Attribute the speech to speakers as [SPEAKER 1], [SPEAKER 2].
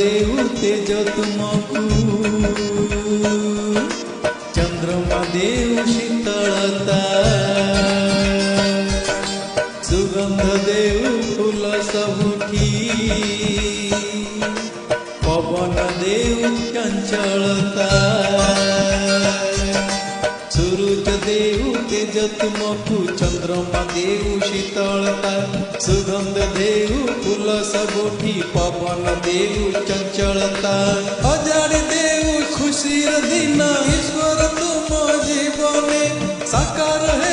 [SPEAKER 1] देऊ तेज तुमको, चंद्रमा देऊ शीतलता, सुगंध देऊ फूल सबुठी, पवन देऊ चंचलता, सूरज देऊ तेज तुमको, चंद्रमा देऊ शीतलता, सुगंध देऊ फूल सबुठी, पवन देऊ चंचलता, अजाड़ देऊ खुशीर दिन, ईश्वर तुम जीवने साकार है